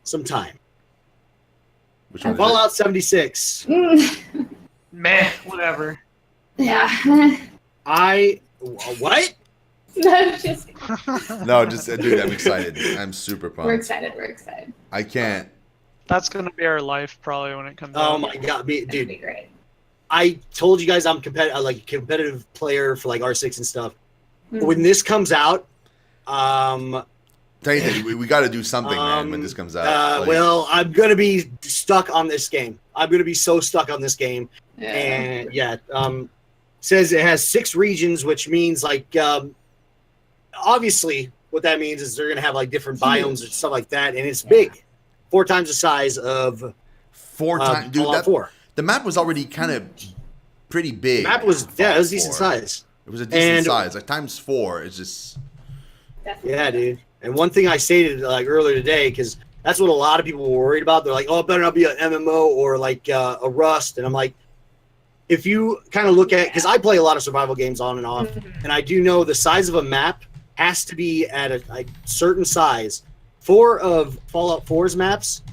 some time. Which one? Fallout 76. Meh, whatever. Yeah. What? No, just No, just dude, I'm excited. I'm super pumped. we're excited. I can't. That's gonna be our life probably when it comes out. Oh my god, That'd be dude! great. I told you guys I'm like a competitive player for like R6 and stuff. Mhm. When this comes out, Tell you that we got to do something, man. When this comes out. Like, well, I'm gonna be stuck on this game. I'm gonna be so stuck on this game. Yeah. And yeah, says it has 6 regions, which means like obviously what that means is they're gonna have like different biomes and stuff like that, and it's big, 4 times the size of 4 times, dude. Fallout 4. The map was already kind of pretty big. The map was it was decent 4. size. It was a decent And- size. Like times 4 is just. Definitely. Yeah, dude. And one thing I stated like earlier today, because that's what a lot of people were worried about. They're like, "Oh, it better not be an MMO or like a Rust." And I'm like, if you kind of look at, because I play a lot of survival games on and off, and I do know the size of a map has to be at a certain size. 4 of Fallout 4's maps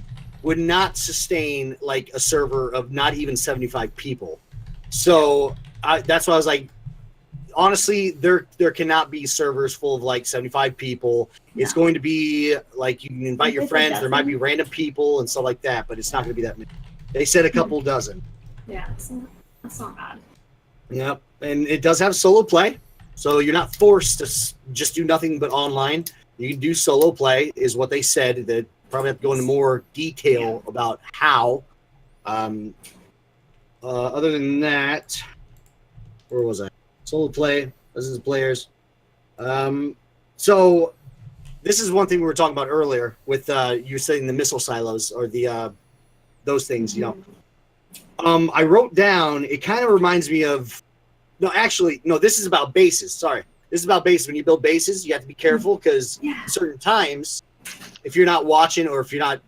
would not sustain like a server of not even 75 people. So that's why I was like, honestly, there cannot be servers full of like 75 people. It's going to be like you can invite your friends. There might be random people and stuff like that, but it's not going to be that many. They said a couple dozen. Yeah, that's not bad. Yep, and it does have solo play, so you're not forced to just do nothing but online. You can do solo play, is what they said. That probably have to go into more detail about how. Other than that, where was I? Solo play, dozens of players. So this is one thing we were talking about earlier with you saying the missile silos or the those things, you know. I wrote down, it kind of reminds me of, this is about bases. Sorry. This is about bases. When you build bases, you have to be careful because certain times, if you're not watching or if you're not,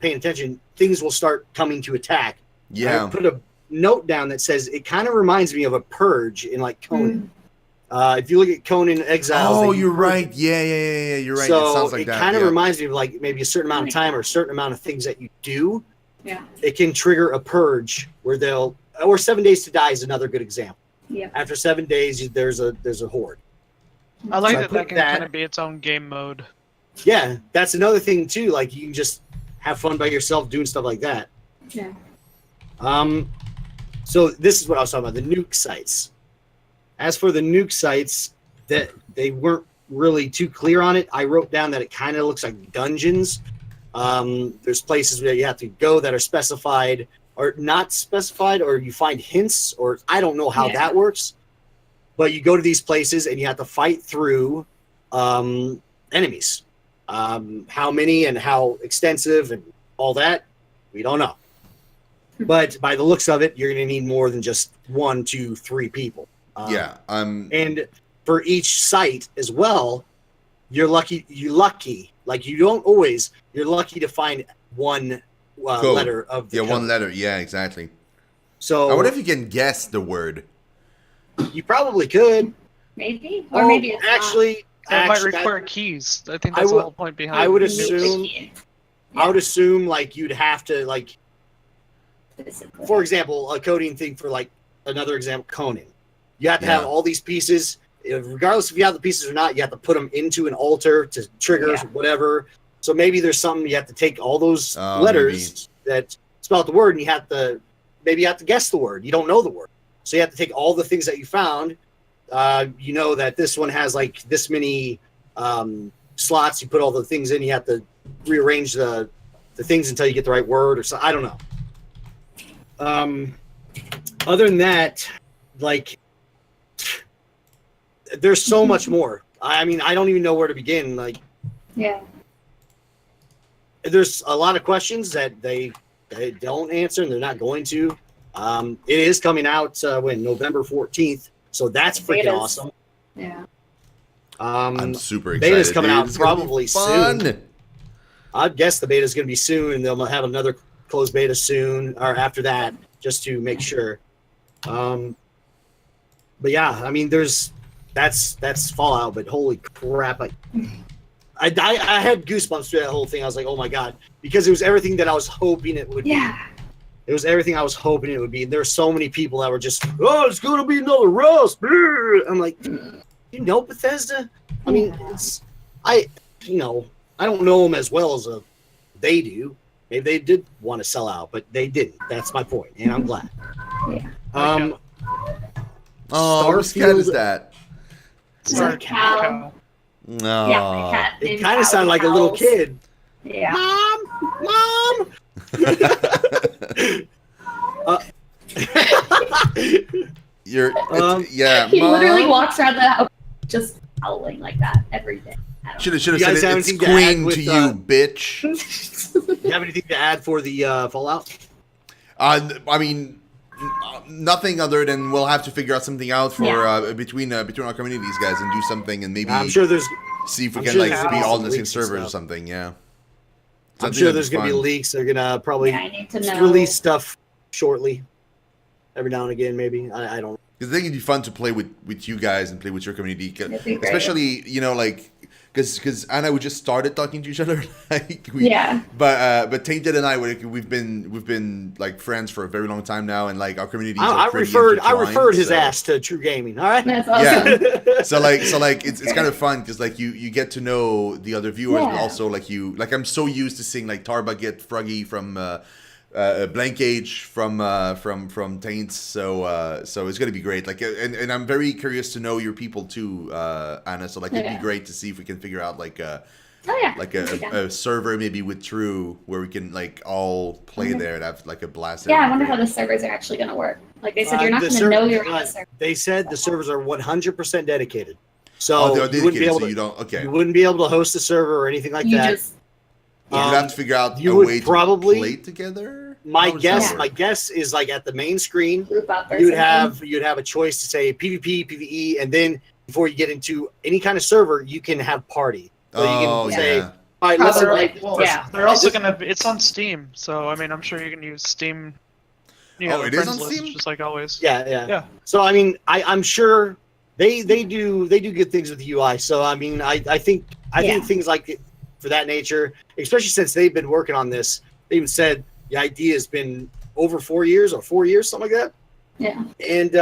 paying attention, things will start coming to attack. Yeah. I put a note down that says it kind of reminds me of a purge in like Conan. If you look at Conan Exiles. Oh, you're right. Yeah. You're right. So it sounds like that. kind of reminds me of like maybe a certain amount of time or a certain amount of things that you do. Yeah. It can trigger a purge where or 7 days to die is another good example. Yeah. After 7 days, there's a horde. I like So I that put can that- kind of be its own game mode. Yeah, that's another thing too. Like you can just have fun by yourself doing stuff like that. Yeah. So this is what I was talking about, the nuke sites. As for the nuke sites, that they weren't really too clear on it. I wrote down that it kind of looks like dungeons. There's places where you have to go that are specified or not specified, or you find hints, or I don't know how that works. But you go to these places and you have to fight through enemies. How many and how extensive and all that, we don't know. But by the looks of it, you're going to need more than just 1, 2, 3 people. And for each site as well, you're lucky. Like you don't always. You're lucky to find one letter of the code. one letter. Yeah, exactly. So I wonder if you can guess the word. You probably could. Maybe, or maybe it's actually. That might require keys. I think that's the whole point behind it. I would not. assume. Yeah. I would assume like you'd have to like. Basically. For example, a coding thing for like another example, Conan. You have to have all these pieces. Regardless if you have the pieces or not, you have to put them into an altar to trigger whatever. So maybe there's something you have to take all those letters that spell out the word, and you have to guess the word. You don't know the word, so you have to take all the things that you found. You know that this one has like this many slots. You put all the things in. You have to rearrange the things until you get the right word, or so. I don't know. Other than that, like. There's so much more. I mean, I don't even know where to begin. Like, there's a lot of questions that they don't answer, and they're not going to. It is coming out November 14th, so that's freaking awesome. Yeah. I'm super excited. Beta's coming out It's probably fun. soon. I'd guess the beta's going to be soon, and they'll have another closed beta soon or after that, just to make sure. But yeah, I mean, that's Fallout, but holy crap! I had goosebumps through that whole thing. I was like, oh my god, because it was everything that I was hoping it would be. It was everything I was hoping it would be. There were so many people that were just, oh, it's going to be another Rust. I'm like, you know Bethesda? I mean, I don't know them as well as they do. Maybe they did want to sell out, but they didn't. That's my point, and I'm glad. Yeah. Whose cat is that? Is that a cow? No. Yeah, my cat. It kind of sounded like a little kid. Yeah. Mom! Yeah. He literally Mom. walks around the house just howling like that every day. Should have You said guys have it's anything to queen add with, to you, bitch. You have anything to add for the Fallout? I mean, nothing other than we'll have to figure out something out for between our communities, guys, and do something, and maybe I'm sure there's. see if we I'm can sure like there's be gonna be all some in the same leaks and server or stuff. something. Yeah. I'm sure there's going to be leaks. They're going to probably Yeah, I need to know. release stuff shortly. Every now and again, maybe. I don't. Because I think it'd be fun to play with you guys and play with your community, It'd be great. especially like because Anna, we just started talking to each other, like but Tainted and I we've been like friends for a very long time now, and like our communities. I are pretty referred his intertwined, ass to True Gaming. All right. That's awesome. Yeah. So like it's kind of fun because like you get to know the other viewers, but also like I'm so used to seeing like Tarba get Froggy from Blank Age from Taints, so it's gonna be great. Like and I'm very curious to know your people too, Anna. So like it'd be great to see if we can figure out like a server maybe with True where we can like all play there and have like a blast. Yeah, I wonder how the servers are actually going to work. Like they said, you're not going to know you're on the server. They said the servers are 100% dedicated, so they're you wouldn't be dedicated, able so to. you don't. Okay. You wouldn't be able to host a server or anything like that. Just You'd have to figure out you a would way probably to play together. My How does that work? guess is like at the main screen, group up or you'd something. have a choice to say PvP, PvE, and then before you get into any kind of server, you can have party. So you can say, all right, let's Probably, They're also gonna be. It's on Steam, so I mean, I'm sure you can use Steam. You know, Oh, it is friends on list, Steam? just like always. Yeah. So I mean, I'm sure they do good things with the UI. So I mean, I think things like for that nature, especially since they've been working on this, they even said the idea has been over 4 years or 4 years, something like that. Yeah. And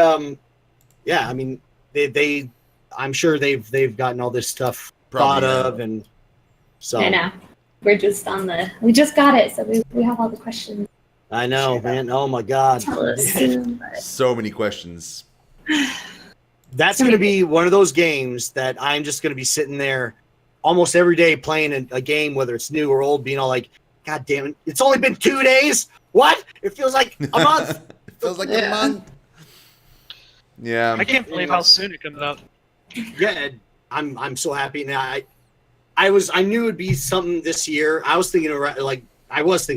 I mean, they I'm sure they've gotten all this stuff thought of, and so I know. We just got it, so we have all the questions. I know, man. Oh my God. Tell us soon, but- So many questions. That's going to be one of those games that I'm just going to be sitting there almost every day playing a game, whether it's new or old, being all like, God damn it, it's only been 2 days? What? It feels like a month. It feels like a month. Yeah. I can't believe how soon it comes out. Yeah, I'm so happy now. I knew it'd be something this year. I was thinking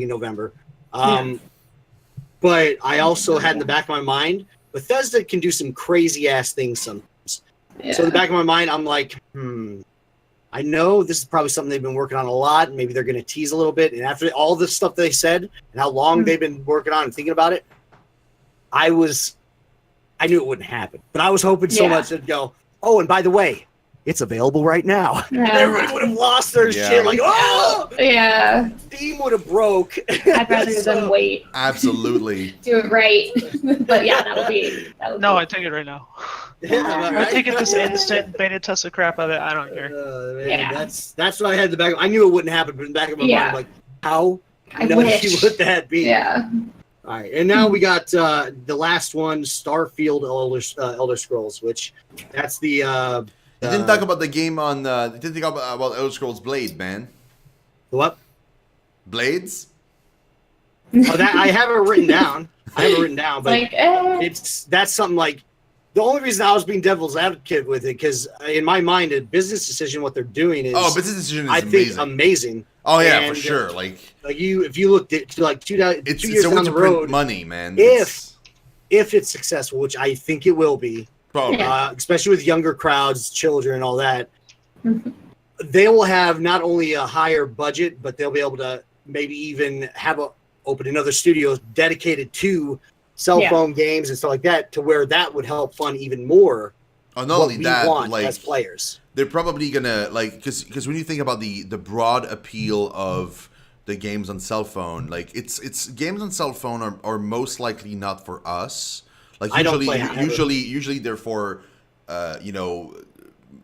November. But I also had in the back of my mind, Bethesda can do some crazy ass things sometimes. Yeah. So in the back of my mind, I'm like, I know this is probably something they've been working on a lot. Maybe they're going to tease a little bit. And after all this stuff they said and how long they've been working on and thinking about it, I knew it wouldn't happen. But I was hoping so much it'd go, oh, and by the way, it's available right now. Yeah. And everybody would have lost their shit. Like, oh, Yeah. Steam would have broke. I'd rather than wait. Absolutely. Do it right. But yeah, that would be. No, I take it right now. I take it this instant beta test the crap out of it. I don't care. Man, that's what I had in the back. I knew it wouldn't happen, but in the back of my mind, I'm like, how nutty would that be? Yeah. All right, and now we got the last one, Starfield Elder Scrolls, which that's the. You didn't talk about the game on. You didn't talk about Elder Scrolls Blade, man. What? Blades? Oh, that I have it written down. But Like, that's something like. The only reason I was being devil's advocate with it, because in my mind, a business decision, what they're doing is. Oh, business decision is I amazing. think amazing. Oh yeah, And, for sure. Like if you looked at like 2 years it's a way down to the print road, money, man. if it's successful, which I think it will be, Probably. especially with younger crowds, children, all that, they will have not only a higher budget, but they'll be able to maybe even open another studio dedicated to cell phone games and stuff like that, to where that would help fund even more not what only we that, want like, as players. they're probably gonna like because when you think about the broad appeal of the games on cell phone, like it's games on cell phone are most likely not for us. Like I don't usually play either. usually they're for you know,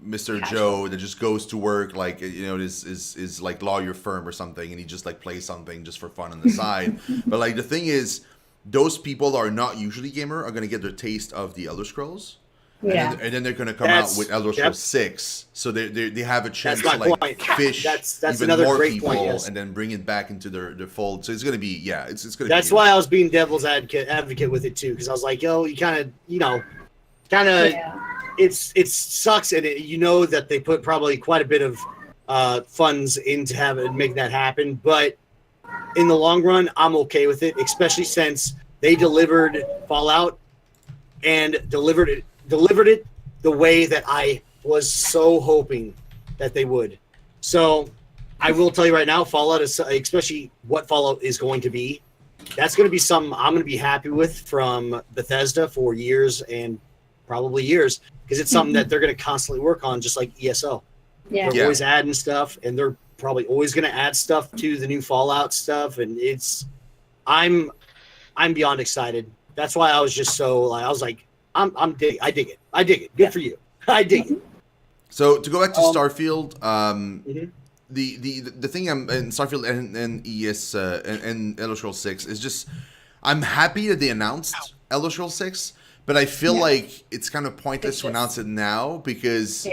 Mr. Casual. Joe that just goes to work, like, you know, is like lawyer firm or something, and he just like plays something just for fun on the side. But like the thing is, those people are not usually gamer are gonna get their taste of the Elder Scrolls. Yeah. And then they're going to come That's- out with Elder Scrolls 6, so they have a chance That's to my like point. fish That's even another more great people point, yes. and then bring it back into their fold. So it's going to be it's going to. That's be why I was being devil's advocate with it too, because I was like, yo, you kind of Yeah. it sucks, and you know that they put probably quite a bit of funds into making that happen, but in the long run, I'm okay with it, especially since they delivered Fallout and delivered it the way that I was so hoping that they would. So I will tell you right now, Fallout is, especially what Fallout is going to be, that's going to be something I'm going to be happy with from Bethesda for years and probably years, because it's something that they're going to constantly work on, just like ESO. Yeah. They're always adding stuff, and they're probably always going to add stuff to the new Fallout stuff, and I'm beyond excited. That's why I was just so like, I was like, I dig it. Good for you. I dig it. So to go back to Starfield, Mhm. the thing in Starfield and ES and Elder Scrolls 6 is just, I'm happy that they announced Elder Scrolls 6, but I feel like it's kind of pointless to announce it now, because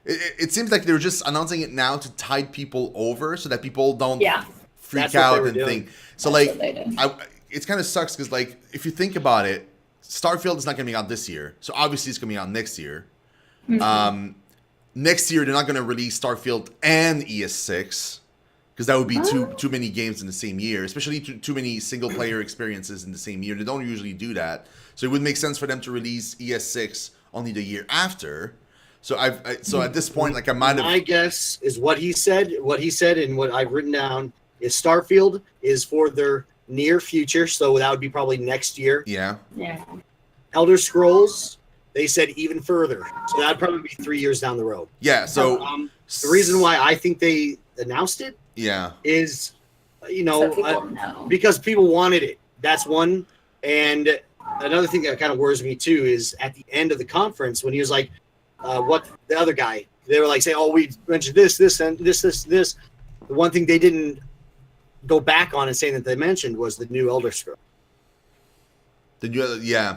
it seems like they're just announcing it now to tide people over so that people don't freak That's what they out were and doing. think. So That's like, what they did. it kind of sucks because like if you think about it, Starfield is not going to be out this year, so obviously it's going to be out next year. Next year they're not going to release Starfield and ES6 because that would be too many games in the same year, especially too many single player experiences in the same year. They don't usually do that, so it would make sense for them to release ES6 only the year after. So so at this point, like, I might have. My guess is what he said, and what I've written down is Starfield is for their near future, so that would be probably next year. Yeah. Yeah. Elder Scrolls, they said even further, so that'd probably be 3 years down the road. Yeah. So the reason why I think they announced it yeah is, So people know. because people wanted it. That's one. And another thing that kind of worries me too is at the end of the conference when he was like, what the other guy, they were like saying, oh, we mentioned this, and this. The one thing they didn't go back on and saying that they mentioned was the new Elder Scrolls. Yeah.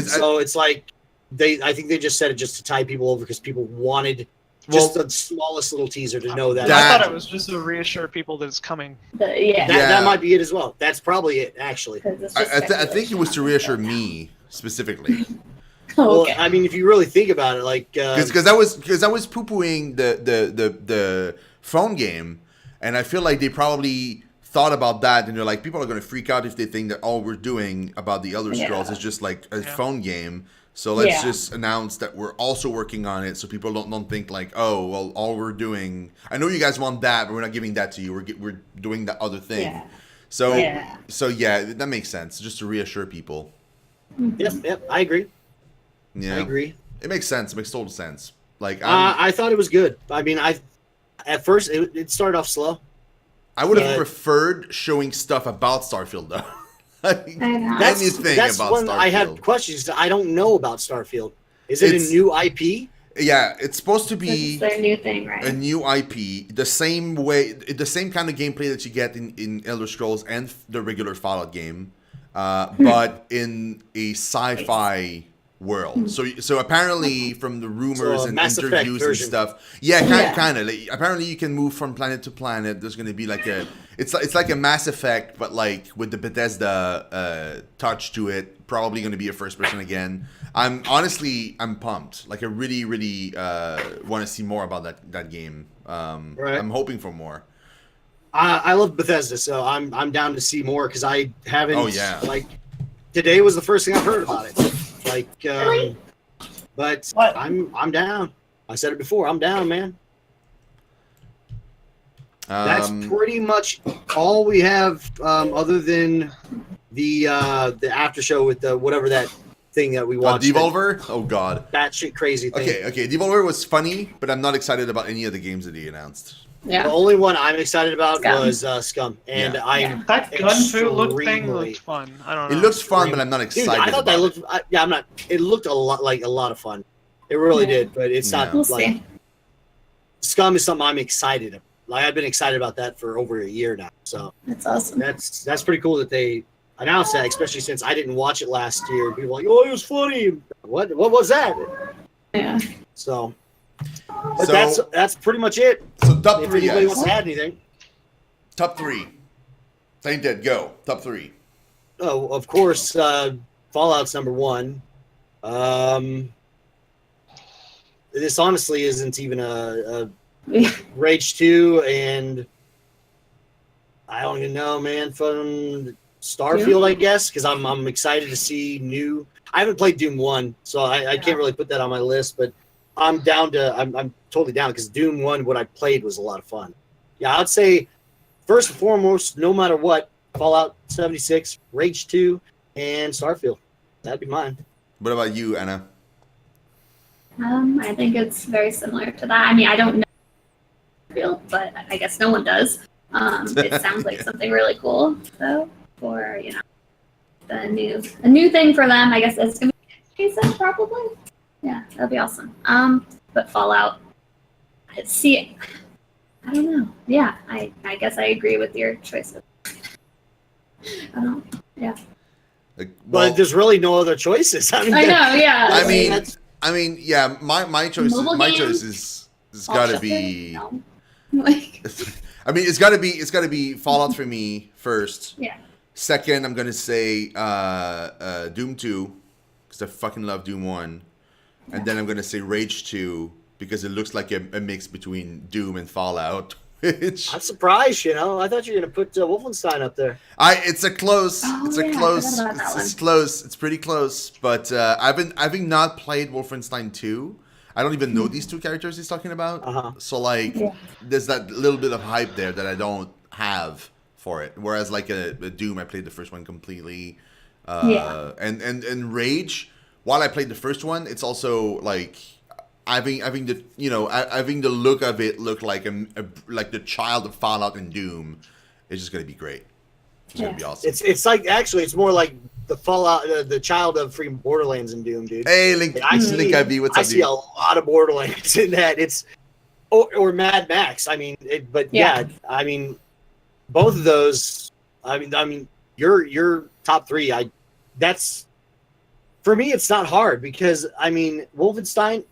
So it's like I think they just said it just to tie people over because people wanted just the smallest little teaser to know that. I thought it was just to reassure people that it's coming. That might be it as well. That's probably it, actually. I think it was to reassure me specifically. Well, Okay. I mean, if you really think about it, like Because I was poo-pooing the phone game, and I feel like they probably thought about that, and they're like, people are going to freak out if they think that all we're doing about the Elder Scrolls is just like a phone game. So let's just announce that we're also working on it, so people don't think like, oh, well, all we're doing. I know you guys want that, but we're not giving that to you. We're doing that other thing. Yeah. So that makes sense, just to reassure people. Yep, I agree. Yeah, I agree. It makes sense. It makes total sense. Like I thought it was good. I mean, at first it started off slow. I would have preferred showing stuff about Starfield though. Anything That's about when Starfield. I had questions. I don't know about Starfield. Is it a new IP? Yeah, it's supposed to be It's their new thing, right? a new IP, the same kind of gameplay that you get in Elder Scrolls and the regular Fallout game, but in a sci-fi world. So apparently, from the rumors and Mass Effect interviews and version. stuff, kind of. Like, apparently, you can move from planet to planet. There's going to be like it's like a Mass Effect, but like with the Bethesda touch to it. Probably going to be a first person again. I'm pumped. Like, I really want to see more about that game. Right. I'm hoping for more. I love Bethesda, so I'm down to see more because I haven't. Oh, yeah. Like today was the first thing I've heard about it. Like, but What? I'm down. I said it before. I'm down, man. That's pretty much all we have, other than the after show with the whatever that thing that we watched. Devolver? Oh god. That shit crazy thing. Okay. Devolver was funny, but I'm not excited about any of the games that he announced. Yeah. The only one I'm excited about Scum. was Scum, and Yeah. I'm That gun food look thing extremely- looked fun. I don't It know. looks fun, but I'm not Dude, excited. I thought that about looked. I'm not. It looked a lot of fun. It really Yeah. did, but it's not Yeah. We'll like see. Scum is something I'm excited about. Like I've been excited about that for over a year now. So That's awesome. that's pretty cool that they announced that, especially since I didn't watch it last year. People were like, oh, it was funny. What was that? Yeah. So, but So- that's pretty much it. So top If three, anybody guys. wants to add anything, Top three. Saint Dead, go. Top three. oh, of course, Fallout's number one. This honestly isn't even a Rage 2, and I don't even know, man. From Starfield, I guess, because I'm excited to see new. I haven't played Doom 1, so I can't really put that on my list, but I'm down to. I'm totally down because Doom 1, what I played was a lot of fun. Yeah, I'd say first and foremost, no matter what, Fallout 76, Rage 2, and Starfield. That'd be mine. What about you, Anna? I think it's very similar to that. I mean, I don't know Starfield, but I guess no one does. It sounds like something really cool, though, for a new thing for them. I guess it's gonna be decent, probably. Yeah, that'd be awesome. But Fallout, see, I don't know. Yeah, I guess I agree with your choice. I don't. Yeah. Like, But there's really no other choices. I mean, I know. Yeah. I mean, yeah. My choice. Mobile My games? choice is All got to shut be. down. No. Like, I mean, it's got to be Fallout for me first. yeah. Second, I'm gonna say Doom 2 because I fucking love Doom 1, and then I'm gonna say Rage 2 because it looks like a mix between Doom and Fallout. Which I'm surprised. I thought you were gonna put Wolfenstein up there. it's a close. Oh, It's yeah, a I close. forgot about that It's close. It's pretty close. But I've not played Wolfenstein 2. I don't even know these two characters he's talking about. Uh-huh. So like, Yeah. there's that little bit of hype there that I don't have for it. Whereas like a Doom, I played the first one completely. Yeah. And Rage, while I played the first one, it's also like having the look of it look like like the child of Fallout and Doom is just gonna be great. It's gonna be awesome. It's like actually, it's more like the Fallout, the child of freaking Borderlands and Doom, dude. Hey, Link, I see- Link IB, what's I up, see dude? a lot of Borderlands in that. It's or Mad Max. I mean, Yeah. I mean, both of those. I mean, your top three. That's for me. It's not hard because I mean, Wolfenstein.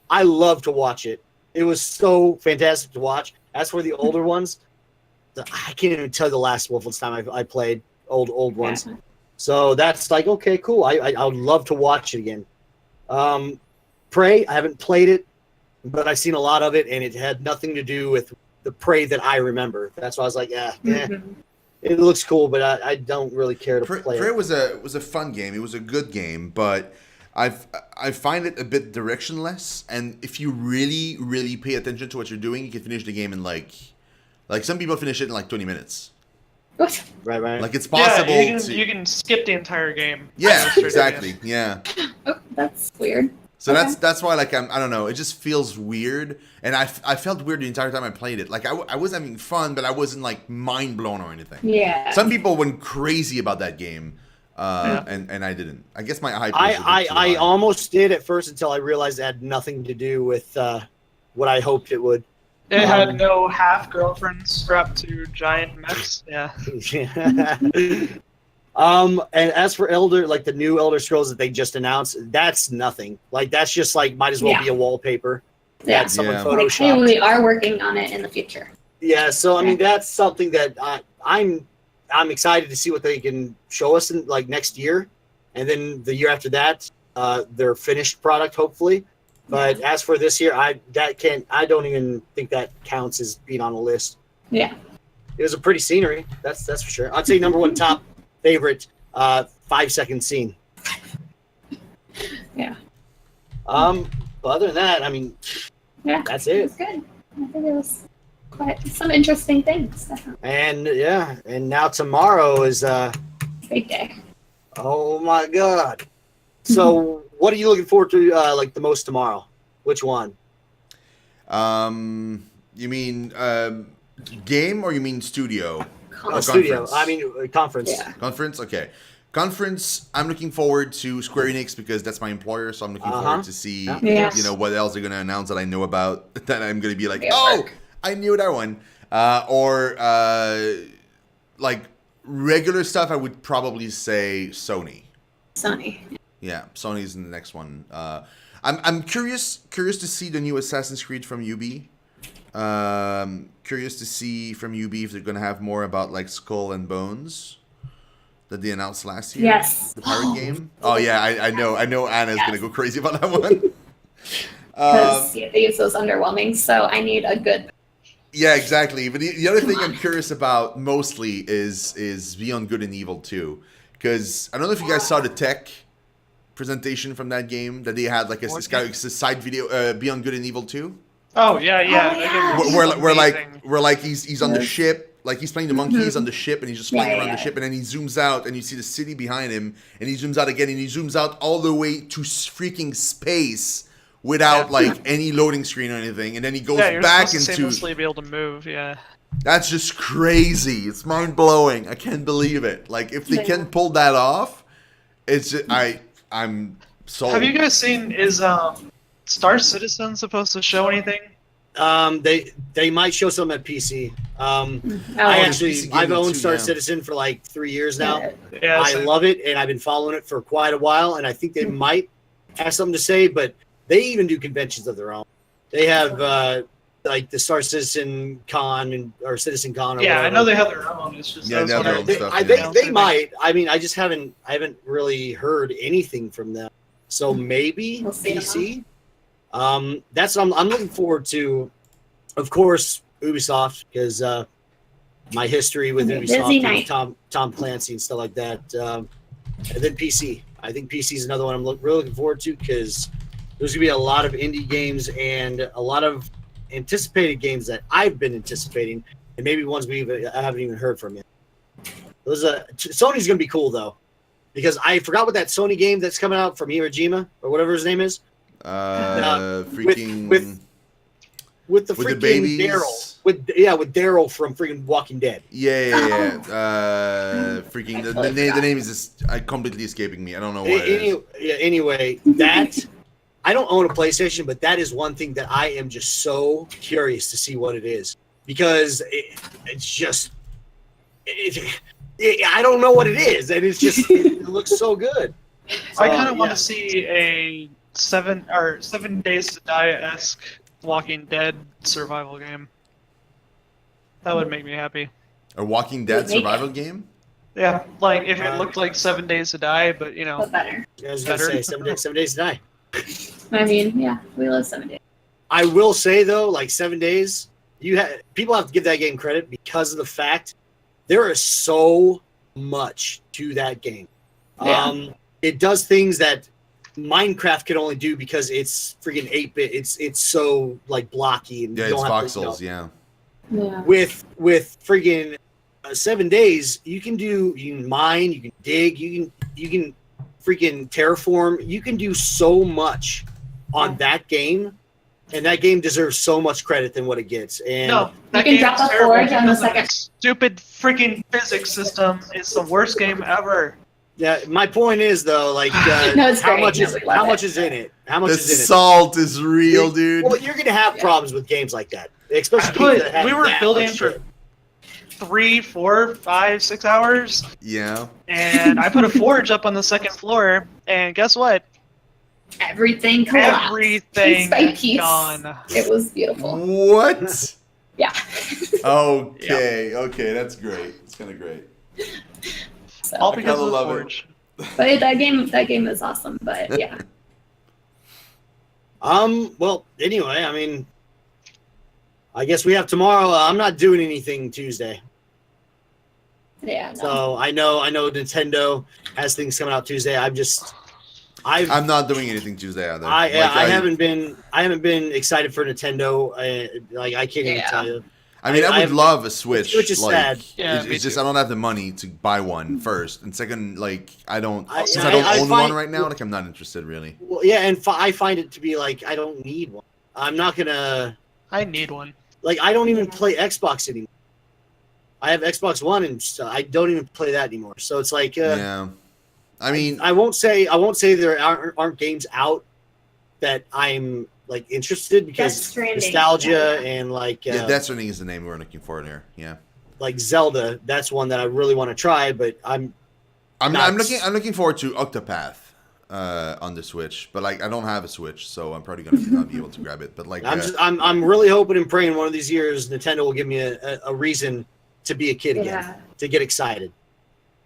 I love to watch it. It was so fantastic to watch. As for the older ones, I can't even tell you the last Wolfenstein I played. Old ones. Yeah. So that's like, okay, cool. I would love to watch it again. Prey, I haven't played it, but I've seen a lot of it, and it had nothing to do with the Prey that I remember. That's why I was like, Mhm. it looks cool, but I don't really care to play Prey it. was a fun game. It was a good game, but I find it a bit directionless. And if you really, really pay attention to what you're doing, you can finish the game in like some people finish it in like 20 minutes. What? Right. Like it's possible Yeah, to. you can skip the entire game. Yeah, Go straight to the exactly. end. Yeah. Oh, that's weird. So Okay. that's why like I don't know. It just feels weird, and I felt weird the entire time I played it. Like I was having fun, but I wasn't like mind blown or anything. Yeah. Some people went crazy about that game, Yeah. and I didn't. I guess my hype. Was a bit I too high. almost did at first until I realized it had nothing to do with what I hoped it would. It had no half girlfriends strapped to giant mechs. Yeah. And as for the new Elder Scrolls that they just announced, that's nothing. Like that's just like might as well be a wallpaper. Yeah. That someone Yeah. Like, hey, photoshopped. we are working on it in the future. Yeah, so I mean that's something that I'm excited to see what they can show us in like next year, and then the year after that, their finished product hopefully. But as for this year, I don't even think that counts as being on the list. Yeah. It was a pretty scenery, that's for sure. I'd say number one top favorite 5-second scene. Yeah. But other than that, I mean, Yeah. that's It it. was good. I think it was quite some interesting things. Definitely. And now tomorrow is Big day. oh my god. So, what are you looking forward to like the most tomorrow? Which one? You mean game or you mean studio? Oh, studio. Conference? I mean, conference. Yeah. Conference? Okay. Conference, I'm looking forward to Square Enix because that's my employer, so I'm looking forward to see, Yes. you know, what else they're going to announce that I know about, that I'm going to be like, Yeah, oh, work. I knew that one. Or, like, regular stuff, I would probably say Sony. Sony. Yeah, Sony's in the next one. I'm curious to see the new Assassin's Creed from UB. Curious to see from UB if they're gonna have more about like Skull and Bones that they announced last year. Yes. The pirate game. Oh yeah, I know Anna's gonna go crazy about that one. Because they use those underwhelming, so I need a good. Yeah, exactly. But the other thing I'm curious about mostly is Beyond Good and Evil 2. Because I don't know if you guys saw the tech presentation from that game that they had like a side video Beyond Good and Evil 2. Oh yeah. Where like he's on the ship, like he's playing the monkey, he's on the ship and he's just flying around the ship, and then he zooms out and you see the city behind him, and he zooms out again and he zooms out all the way to freaking space without like any loading screen or anything, and then he goes back into seamlessly be able to move. Yeah. That's just crazy. It's mind blowing. I can't believe it. Like if they can pull that off, it's just, I'm sold. Have you guys seen Star Citizen supposed to show anything? They might show something at PC. I've owned Star Citizen for like 3 years now. Yeah, I love it, and I've been following it for quite a while. And I think they might have something to say, but they even do conventions of their own. They have like the Star Citizen Con or Citizen Con. Or I whatever. know they have their own. It's just they might. I mean, I just haven't really heard anything from them. So maybe We'll see PC. That's what I'm looking forward to. Of course, Ubisoft, because my history with Ubisoft, and Tom Clancy and stuff like that, and then PC. I think PC is another one I'm really looking forward to because there's gonna be a lot of indie games and a lot of anticipated games that I've been anticipating, and maybe ones I haven't even heard from yet. Sony's gonna be cool though, because I forgot what that Sony game that's coming out from Hirojima or whatever his name is. Freaking with the freaking Daryl, with Daryl from freaking Walking Dead. Yeah. Freaking the name is just completely escaping me. I don't know what it is. Anyway, that I don't own a PlayStation, but that is one thing that I am just so curious to see what it is, because it's just I don't know what it is, and it's just it looks so good. I kind of want to see a 7 Days to Die-esque Walking Dead survival game. That would make me happy. A Walking Dead survival game? Yeah, like if it looked like 7 Days to Die, but you know, But better. I was gonna say 7 days to die. I mean, yeah, we live 7 days. I will say though, like 7 days, people have to give that game credit because of the fact there is so much to that game. Yeah. It does things that Minecraft could only do because it's freaking 8-bit. It's so like blocky and yeah, you it's don't have voxels. to, Yeah. With freaking 7 days, you can mine, you can dig, you can freaking terraform. You can do so much on that game, and that game deserves so much credit than what it gets. And no, that you can game drop is a forge terrible. on the second. Stupid freaking physics system is the worst game ever. yeah, my point is though, like No, it's how great. much No, is we love how it. much is in it? How much The is in it? salt is real, dude. Well, you're gonna have problems with games like that, especially people that have We were that building much for shit. 3, 4, 5, 6 hours, Yeah. and I put a forge up on the second floor, and guess what? Everything collapsed. Everything Piece by piece. gone. It was beautiful. What? Yeah. Okay, that's great. It's kind of great. So, All because of the love it. forge. but that game is awesome. But yeah, Well, anyway, I mean, I guess we have tomorrow. I'm not doing anything Tuesday. yeah. No. So I know Nintendo has things coming out Tuesday. I'm not doing anything Tuesday either. I haven't been excited for Nintendo. Like I can't even tell you. I mean, I would love a Switch. Which is like, sad. Yeah, it's me just too. I don't have the money to buy one first, and second, like I don't I own find- one right now. Like I'm not interested really. Well, yeah, and I find it to be like I don't need one. I'm not gonna I need one. like. I don't even play Xbox anymore. I have Xbox One, and I don't even play that anymore. So it's like, Yeah, I mean, I won't say there aren't games out that I'm like interested Death because Stranding. nostalgia and like yeah, Death Stranding is the name we're looking for here. Yeah, like Zelda. That's one that I really want to try, but I'm looking forward to Octopath on the Switch, but like I don't have a Switch, so I'm probably gonna not be able to grab it. But like, I'm really hoping and praying one of these years Nintendo will give me a reason to be a kid again, to get excited.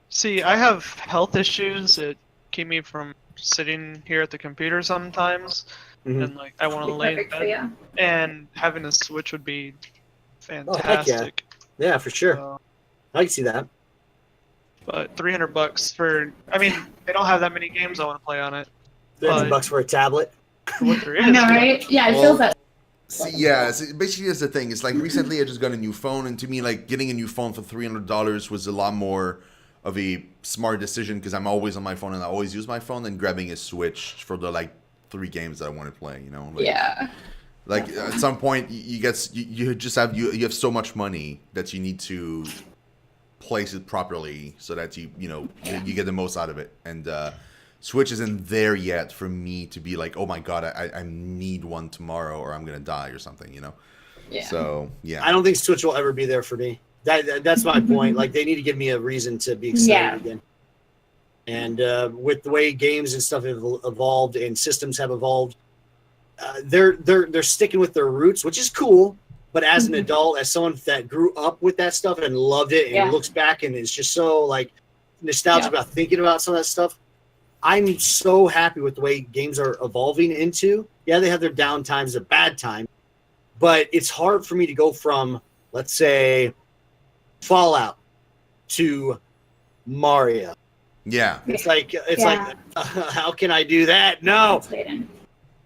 See, I have health issues. It keep me from sitting here at the computer sometimes, Mhm. and like I want to lay in Perfect for bed. you. And having a Switch would be Oh, heck yeah. fantastic. Yeah, for sure. So, I can see that. but $300 for, I mean, they don't have that many games I want to play on it. $50 for a tablet. For what there is. I know, right? Yeah, it Well, feels that. basically that's the thing. It's like recently I just got a new phone, and to me, like getting a new phone for $300 was a lot more of a smart decision because I'm always on my phone and I always use my phone than grabbing a Switch for the like 3 games that I want to play. You know? Like, Yeah. Like at some point you have so much money that you need to place it properly so that you get the most out of it. And Switch isn't there yet for me to be like, oh my god, I need one tomorrow or I'm gonna die or something, you know. Yeah. So yeah, I don't think Switch will ever be there for me. That's my point. Like they need to give me a reason to be excited again. And with the way games and stuff have evolved and systems have evolved, they're sticking with their roots, which is cool. But as an adult, as someone that grew up with that stuff and loved it and looks back and is just so like nostalgic about thinking about some of that stuff, I'm so happy with the way games are evolving into. Yeah, they have their down times, their bad time, but it's hard for me to go from, let's say, Fallout to Mario. yeah, It's like how can I do that? No.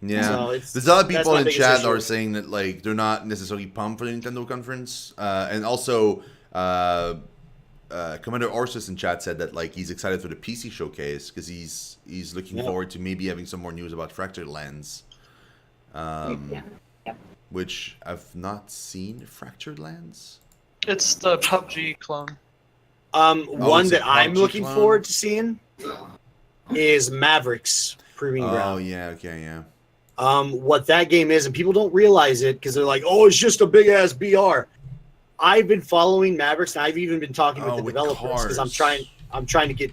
yeah. So There's a lot of that's people my in biggest chat issue. that are saying that like they're not necessarily pumped for the Nintendo conference, and also Commander Orsus in chat said that like he's excited for the PC showcase because he's looking forward to maybe having some more news about Fractured Lands, which I've not seen. Fractured Lands. It's the PUBG clone. One it's a that I'm PUBG looking clone? forward to seeing is Mavericks Proving Oh Ground. yeah, okay, yeah. What that game is, and people don't realize it because they're like, "Oh, it's just a big ass BR." I've been following Mavericks, and I've even been talking with the with developers because cars. I'm trying to get.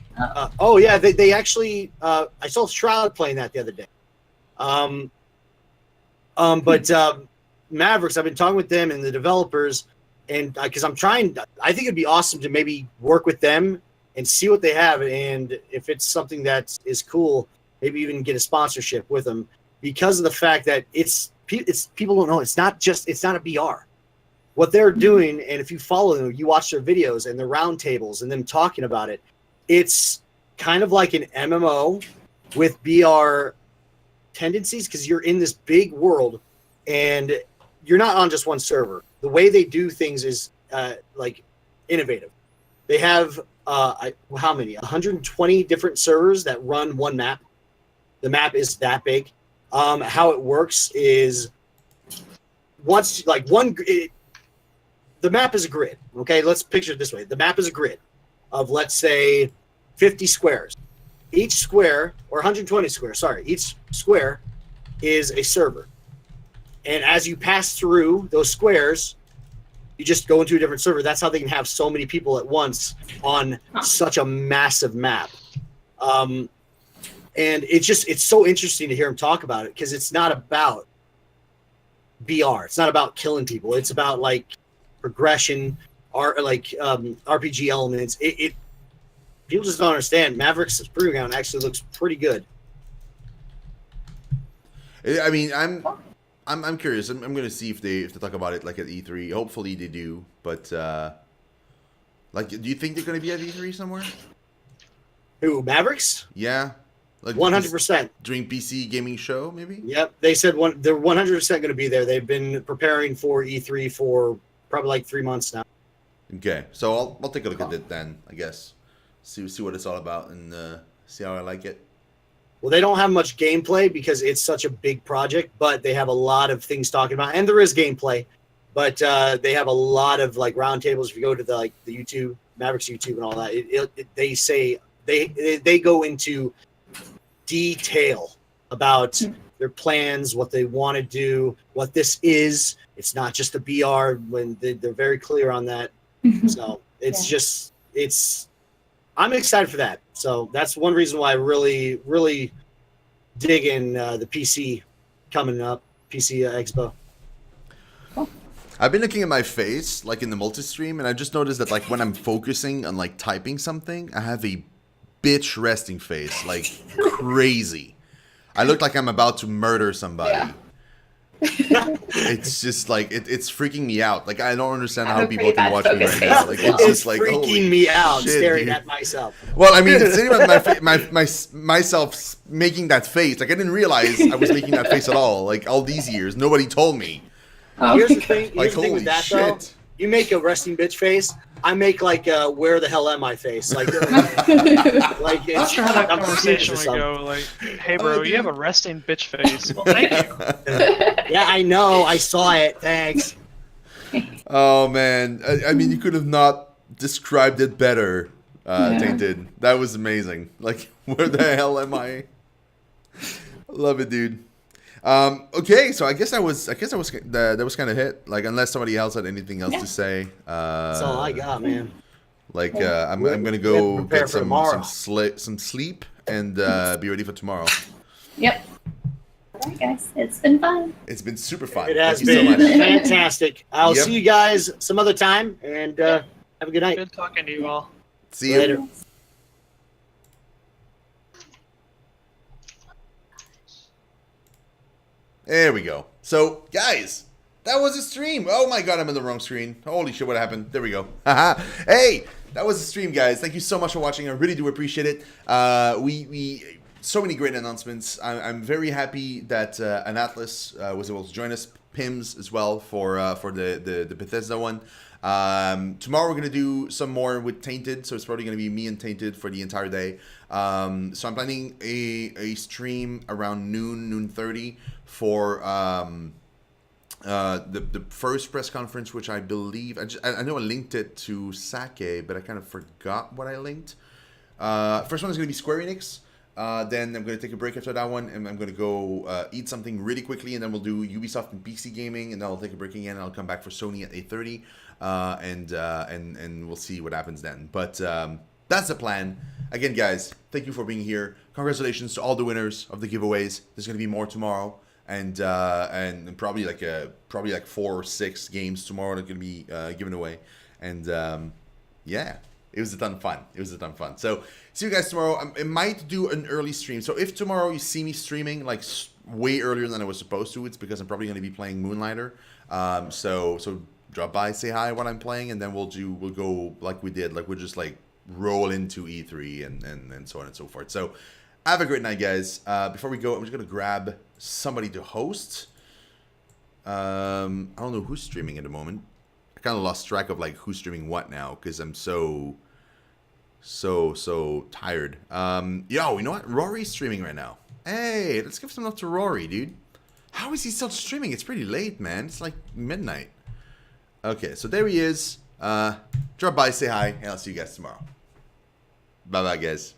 Oh yeah, they actually. I saw Shroud playing that the other day. But Mavericks, I've been talking with them and the developers, and because I'm trying, I think it'd be awesome to maybe work with them and see what they have, and if it's something that is cool, maybe even get a sponsorship with them because of the fact that it's people don't know it's not a BR. What they're doing, and if you follow them, you watch their videos and their roundtables and them talking about it, it's kind of like an MMO with BR tendencies because you're in this big world and you're not on just one server. The way they do things is like innovative. They have how many? 120 different servers that run one map. The map is that big. How it works is once like the map is a grid. Okay, let's picture it this way. The map is a grid of, let's say, 50 squares. Each square, or 120 squares, sorry, each square is a server. And as you pass through those squares, you just go into a different server. That's how they can have so many people at once on such a massive map. And it's so interesting to hear him talk about it because it's not about BR. It's not about killing people. It's about like progression, RPG elements. It people just don't understand. Mavericks Proving Ground actually looks pretty good. I mean, I'm curious. I'm going to see if they talk about it like at E3. Hopefully they do. But like, do you think they're going to be at E3 somewhere? Who, Mavericks? Yeah, like 100%. during PC gaming show maybe. Yep, they said they're 100% going to be there. They've been preparing for E3 for probably like 3 months now. Okay, so I'll take a look at it then, I guess. See what it's all about and see how I like it. Well, they don't have much gameplay because it's such a big project, but they have a lot of things talking about, and there is gameplay, but they have a lot of like roundtables. If you go to the YouTube, Mavericks YouTube, and all that, they say they go into detail about their plans, what they want to do, what this is. It's not just a BR. When they're very clear on that, so it's I'm excited for that. So that's one reason why I really, really dig in the PC coming up, PC Expo. I've been looking at my face, like in the multi-stream, and I just noticed that, like, when I'm focusing on, like, typing something, I have a bitch resting face, like, crazy. I look like I'm about to murder somebody. Yeah. It's just like it's freaking me out. Like I don't understand how have a people pretty can bad watch me focus right face now. as Like well. it's just It's like freaking holy me out shit, staring dude. at myself. Well, I mean, it's about myself making that face. Like I didn't realize I was making that face at all. Like all these years, nobody told me. Oh, Here's the thing. Like Here's the thing holy with that though. shit. You make a resting bitch face. I make like where the hell am I face? Like like I'm not sure how that I'm conversation serious would or go. Like, hey, bro, you have a resting bitch face. Well, thank you. Yeah, I know. I saw it. Thanks. Oh man, I mean, you could have not described it better, Tainted. That was amazing. Like, where the hell am I? Love it, dude. Okay, so I guess that was kind of hit. Like, unless somebody else had anything else to say. That's all I got, man. Like, I'm gonna We go have to prepare get for tomorrow. some sleep and be ready for tomorrow. Yep. All right, guys. It's been fun. It's been super fun. It has Thank you so been much. fantastic. I'll Yep. see you guys some other time, and have a good night. Good talking to you all. See you Later. There we go. So, guys, that was a stream. Oh my god, I'm in the wrong screen. Holy shit, what happened? There we go. Hey, that was a stream, guys. Thank you so much for watching. I really do appreciate it. We so many great announcements. I'm very happy that an Atlas was able to join us. Pims as well for the Bethesda one. Tomorrow we're gonna do some more with Tainted, so it's probably gonna be me and Tainted for the entire day. So I'm planning a stream around noon 30 for the first press conference, which I believe I know I linked it to Sake, but I kind of forgot what I linked. First one is gonna be Square Enix. Then I'm going to take a break after that one, and I'm going to go eat something really quickly, and then we'll do Ubisoft and PC gaming, and then I'll take a break again, and I'll come back for Sony at 8:30, and we'll see what happens then. But that's the plan. Again, guys, thank you for being here. Congratulations to all the winners of the giveaways. There's going to be more tomorrow, and probably like 4 or 6 games tomorrow that are going to be given away, and yeah. It was a ton of fun. So, see you guys tomorrow. I might do an early stream. So, if tomorrow you see me streaming like way earlier than I was supposed to, it's because I'm probably going to be playing Moonlighter. So drop by, say hi while I'm playing, and then we'll go like we did. Like we'll just like roll into E3 and so on and so forth. So, have a great night, guys. Before we go, I'm just going to grab somebody to host. I don't know who's streaming at the moment. I kind of lost track of like who's streaming what now because I'm so tired. Yo, you know what? Rory's streaming right now. Hey, let's give some love to Rory, dude. How is he still streaming? It's pretty late, man. It's like midnight. Okay, so there he is. Drop by, say hi, and I'll see you guys tomorrow. Bye-bye, guys.